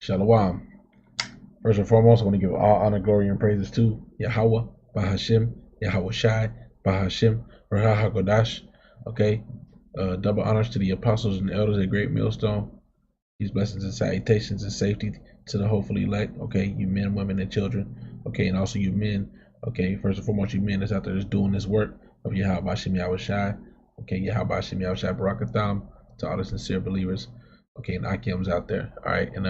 Shalom. First and foremost, I want to give all honor, glory, and praises to Yahweh, Bahashim, Yahweh Shai, Bahashim, Raha HaKodash. Okay. Double honors to the apostles and elders at Great Millstone. These blessings and salutations and safety to the hopefully elect. Okay. You men, women, and children. Okay. And also you men. Okay. First and foremost, you men that's out there that's doing this work of Yahweh Bahashim, Yahweh Shai. Okay. Yahweh Bahashim, Yahweh Shai, Barakatham to all the sincere believers. Okay. And Akims out there. All right. And,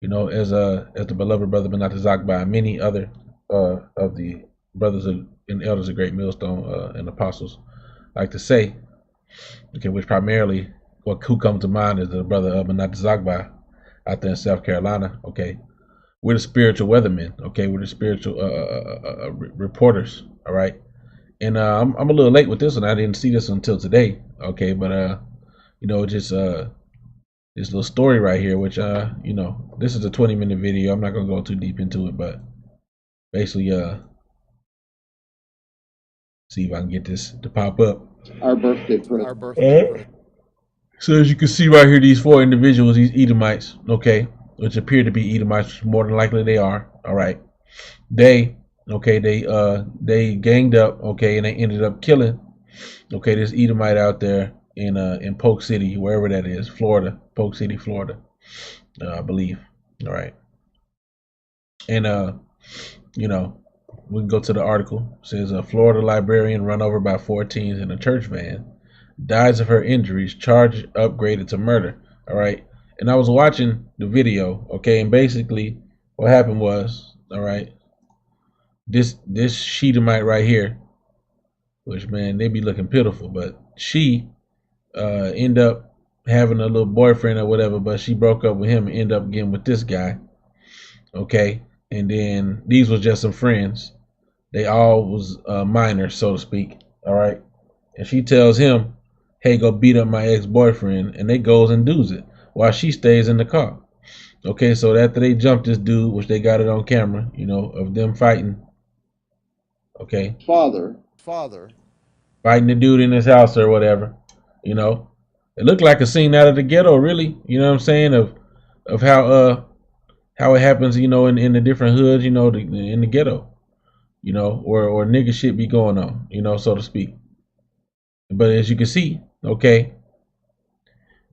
as the beloved brother Benat Zakba and many other of the brothers and elders of Great Millstone and apostles like to say, okay, which primarily who comes to mind is the brother Benat Zakba out there in South Carolina. Okay, we're the spiritual weathermen. Okay, we're the spiritual reporters. All right, and I'm a little late with this one. I didn't see this until today. Okay, but just this little story right here, which this is a 20-minute video. I'm not gonna go too deep into it, but basically see if I can get this to pop up. Our birthday present. So as you can see right here, these four individuals, these Edomites, okay, which appear to be Edomites, more than likely they are. All right, they ganged up, okay, and they ended up killing, okay, this Edomite out there in Polk City, wherever that is, Florida, Polk City, Florida, I believe. All right, and we can go to the article. It says a Florida librarian run over by 4 teens in a church van, dies of her injuries, charge upgraded to murder. All right, and I was watching the video, okay, and basically what happened was, all right, this Shedemite right here, which, man, they be looking pitiful, but she end up having a little boyfriend or whatever, but she broke up with him and ended up getting with this guy. Okay, and then these was just some friends. They all was minors, so to speak. All right, and she tells him, "Hey, go beat up my ex-boyfriend," and they goes and does it while she stays in the car. Okay, so after they jumped this dude, which they got it on camera, of them fighting. Okay, father fighting the dude in his house or whatever. It looked like a scene out of the ghetto, really. You know what I'm saying? Of how it happens, in the different hoods, in the ghetto, or nigga shit be going on, so to speak. But as you can see, okay,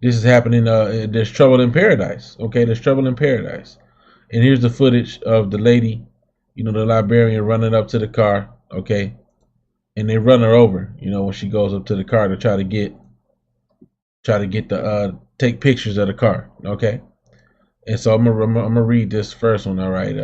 this is happening. There's trouble in paradise. Okay, there's trouble in paradise. And here's the footage of the lady, the librarian running up to the car. Okay, and they run her over. When she goes up to the car to try to get the take pictures of the car. Okay, and so I'm gonna read this first one. All right,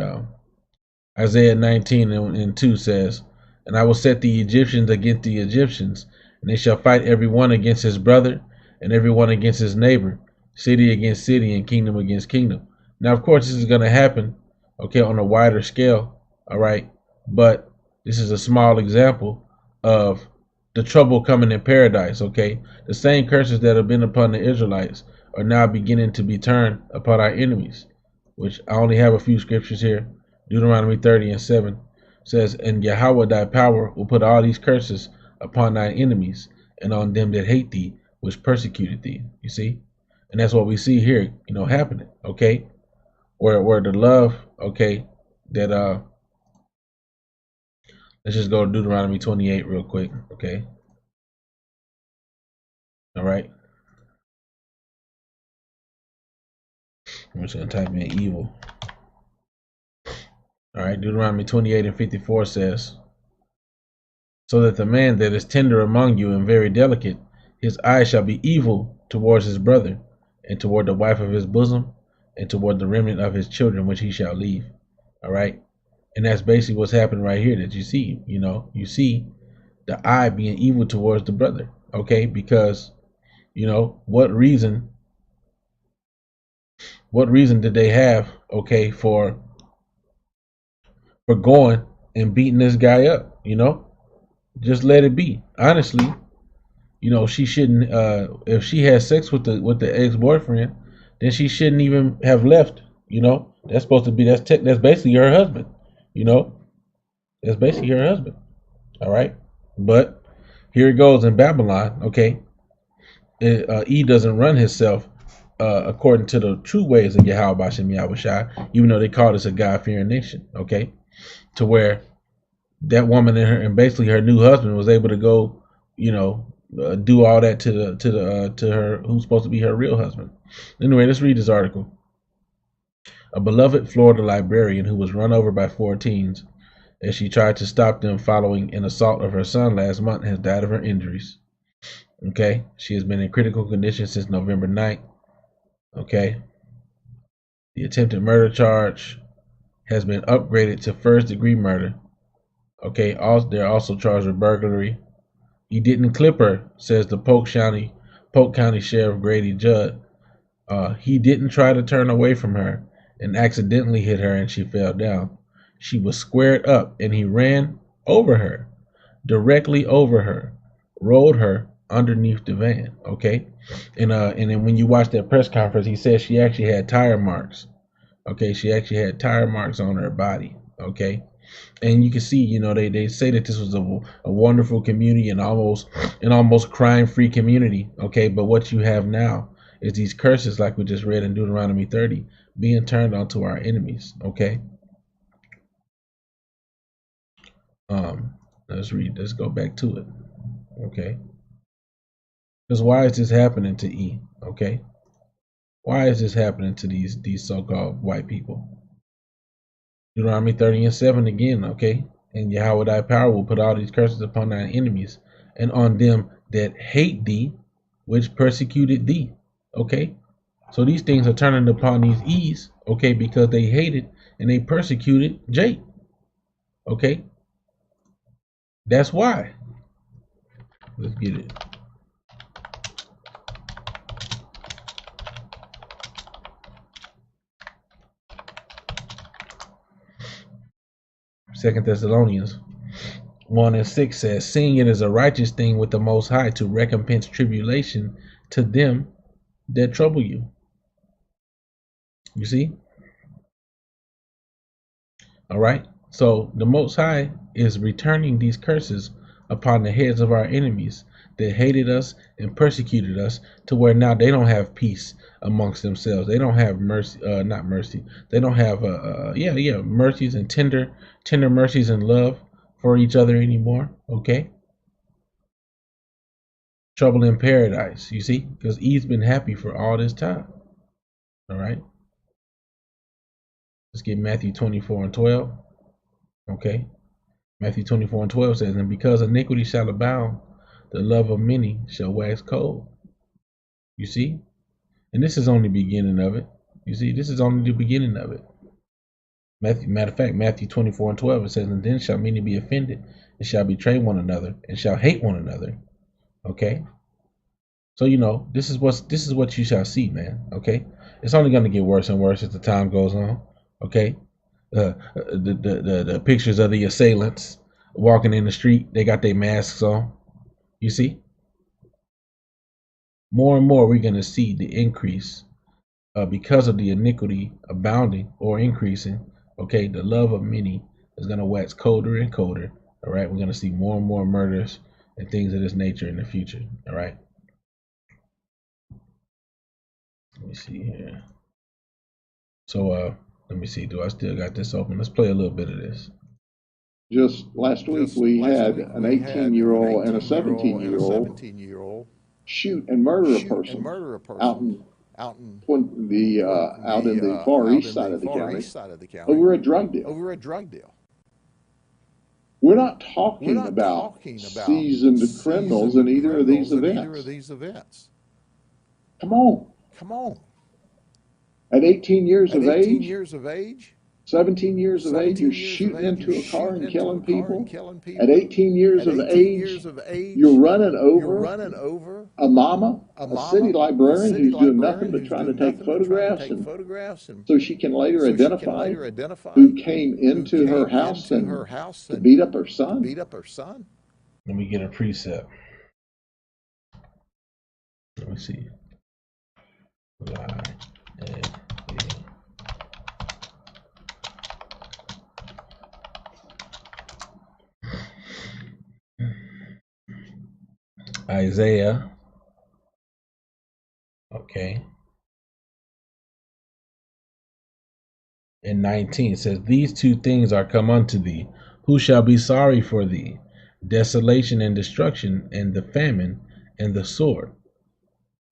Isaiah 19 and 2 says, "And I will set the Egyptians against the Egyptians, and they shall fight every one against his brother, and every one against his neighbor, city against city, and kingdom against kingdom." Now, of course, this is gonna happen, okay, on a wider scale. All right, but this is a small example of the trouble coming in paradise. Okay, the same curses that have been upon the Israelites are now beginning to be turned upon our enemies, which I only have a few scriptures here. Deuteronomy 30 and 7 says, "And Yahweh thy power will put all these curses upon thine enemies and on them that hate thee, which persecuted thee." You see, and that's what we see here, happening. Okay, where the love, okay, that let's just go to Deuteronomy 28 real quick. Okay, all right. I'm just going to type in evil. All right, Deuteronomy 28 and 54 says, "So that the man that is tender among you and very delicate, his eye shall be evil towards his brother, and toward the wife of his bosom, and toward the remnant of his children, which he shall leave." All right, and that's basically what's happening right here that you see. You see the eye being evil towards the brother. Okay, because what reason did they have, okay, for going and beating this guy up? Just let it be. Honestly, she shouldn't. If she has sex with the ex-boyfriend, then she shouldn't even have left. That's supposed to be that's basically her husband. That's basically her husband. All right, but here it goes in Babylon. Okay, E doesn't run himself according to the true ways of Yahweh Bashem Yahushai, even though they called us a God-fearing nation, okay? To where that woman and basically her new husband was able to go, do all that to her who's supposed to be her real husband. Anyway, let's read this article. A beloved Florida librarian who was run over by 4 teens as she tried to stop them following an assault of her son last month has died of her injuries. Okay, she has been in critical condition since November 9th. Okay, the attempted murder charge has been upgraded to first-degree murder. Okay, they're also charged with burglary. He didn't clip her, says the Polk County Sheriff Grady Judd. He didn't try to turn away from her and accidentally hit her and she fell down. She was squared up and he ran over her, directly over her, rolled her underneath the van. Okay, and then when you watch that press conference, he said she actually had tire marks. Okay, she actually had tire marks on her body. Okay, and you can see, they say that this was a wonderful community and almost crime-free community. Okay, but what you have now is these curses, like we just read in Deuteronomy 30, being turned onto our enemies. Okay. Let's go back to it. Okay. Because why is this happening to E? Okay. Why is this happening to these so-called white people? Deuteronomy 30:7 again, okay? And Yahweh thy power will put all these curses upon thine enemies and on them that hate thee, which persecuted thee. Okay? So these things are turning upon these E's, okay, because they hated and they persecuted Jake. Okay? That's why. Let's get it. Second Thessalonians 1:6 says, seeing it is a righteous thing with the Most High to recompense tribulation to them that trouble you. You see? All right. So the Most High is returning these curses upon the heads of our enemies that hated us and persecuted us, to where now they don't have peace amongst themselves. They don't have mercy, not mercy. They don't have mercies and tender mercies and love for each other anymore. Okay. Trouble in paradise, you see, because Eve's been happy for all this time. All right. Let's get Matthew 24:12. Okay. Matthew 24:12 says, and because iniquity shall abound, the love of many shall wax cold. You see? And this is only the beginning of it. You see, this is only the beginning of it. Matter of fact, Matthew 24:12, it says, and then shall many be offended, and shall betray one another, and shall hate one another. Okay? So this is what you shall see, man. Okay? It's only gonna get worse and worse as the time goes on. Okay? The pictures of the assailants walking in the street, they got their masks on. You see? More and more we're going to see the increase because of the iniquity abounding or increasing. Okay, the love of many is going to wax colder and colder. All right, we're going to see more and more murders and things of this nature in the future. All right. Let me see here. So let me see. Do I still got this open? Let's play a little bit of this. Just last week we had an 18-year-old and a 17-year-old shoot and murder a person out in the far east side of the county over a drug deal. We're not talking about seasoned criminals in either of these events. Come on. At 18 years of age, 17 years of age, you're shooting into a car and killing people. At 18 years of age, you're running over a mama, a city librarian who's doing nothing but trying to take photographs, and so she can later identify who came into her house to beat up her son. Let me get a precept. Let me see. Isaiah. Okay. and 19 says, these two things are come unto thee. Who shall be sorry for thee? Desolation and destruction, and the famine, and the sword.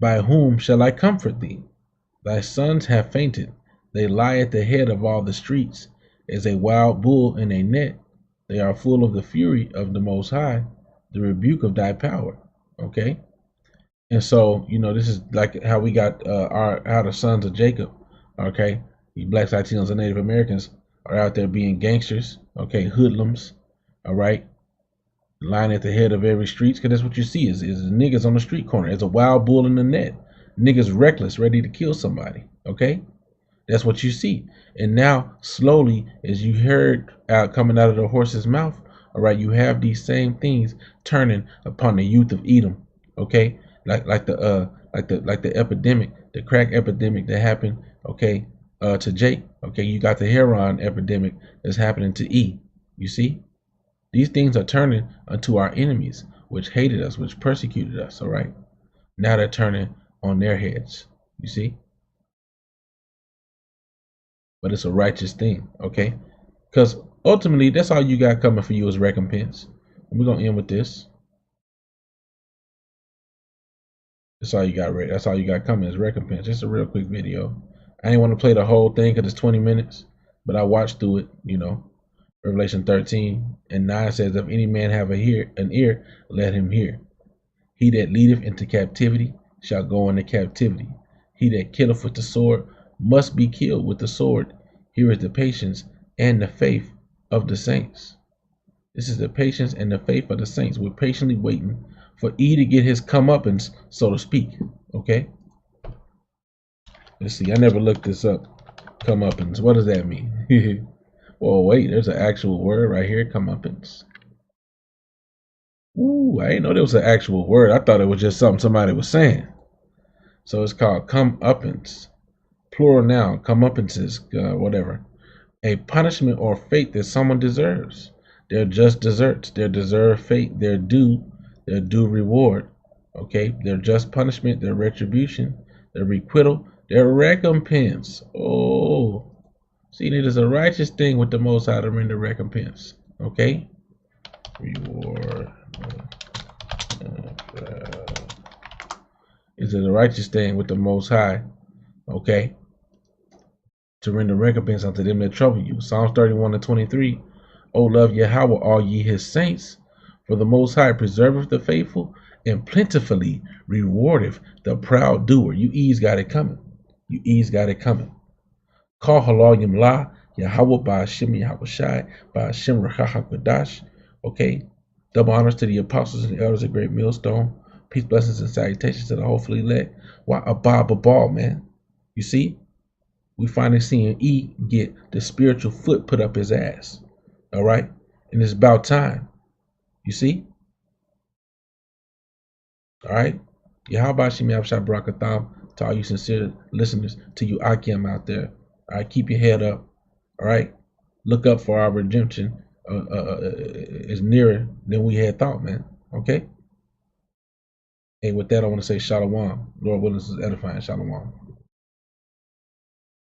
By whom shall I comfort thee? Thy sons have fainted. They lie at the head of all the streets, as a wild bull in a net. They are full of the fury of the Most High, the rebuke of thy power. Okay? And so, this is like how we got how the sons of Jacob, okay? The blacks, Latinos, and Native Americans are out there being gangsters, okay, hoodlums, all right? Lying at the head of every street, because that's what you see is niggas on the street corner. It's a wild bull in the net. Niggas reckless, ready to kill somebody, okay? That's what you see. And now, slowly, as you heard coming out of the horse's mouth, all right, you have these same things turning upon the youth of Edom, okay? Like the epidemic, the crack epidemic that happened, okay, to Jake, okay? You got the heroin epidemic that's happening to E. You see? These things are turning unto our enemies, which hated us, which persecuted us, all right? Now they're turning on their heads, you see? But it's a righteous thing, okay? Because ultimately, that's all you got coming for you is recompense. And we're going to end with this. That's all you got, right? That's all you got coming is recompense. Just a real quick video. I ain't want to play the whole thing because it's 20 minutes, but I watched through it, Revelation 13 and 9 says, if any man have an ear, let him hear. He that leadeth into captivity shall go into captivity. He that killeth with the sword must be killed with the sword. Here is the patience and the faith of the saints. This is the patience and the faith of the saints. We're patiently waiting for E to get his comeuppance, so to speak. Okay? Let's see. I never looked this up. Comeuppance. What does that mean? Well, wait. There's an actual word right here. Comeuppance. Ooh, I didn't know there was an actual word. I thought it was just something somebody was saying. So it's called comeuppance. Plural noun. Comeuppances. Whatever. A punishment or fate that someone deserves. Their just deserts. Their deserved fate. Their due reward. Okay? Their just punishment. Their retribution. Their requital. Their recompense. Oh. See, it is a righteous thing with the Most High to render recompense. Okay? Reward. Is it a righteous thing with the Most High? Okay? To render recompense unto them that trouble you. Psalms 31 and 23. O love Yahweh, all ye his saints, for the Most High preserveth the faithful, and plentifully rewardeth the proud doer. You E's got it coming. You E's got it coming. Call halal yimla, Yahweh Ba'ashem Yahweh Shai, Ba'ashem Rachaha Kodash. Okay. Double honors to the apostles and the elders of Great Millstone. Peace, blessings, and salutations to the hopefully elect. Why a ball, man? You see? We finally seeing E get the spiritual foot put up his ass. All right? And it's about time. You see? All right? Yahweh Shem Yahweh Barakatham, to all you sincere listeners, to you Akim out there. All right? Keep your head up. All right? Look up for our redemption is nearer than we had thought, man. Okay? Hey, with that, I want to say shalom. Lord willing, this is edifying. Shalom.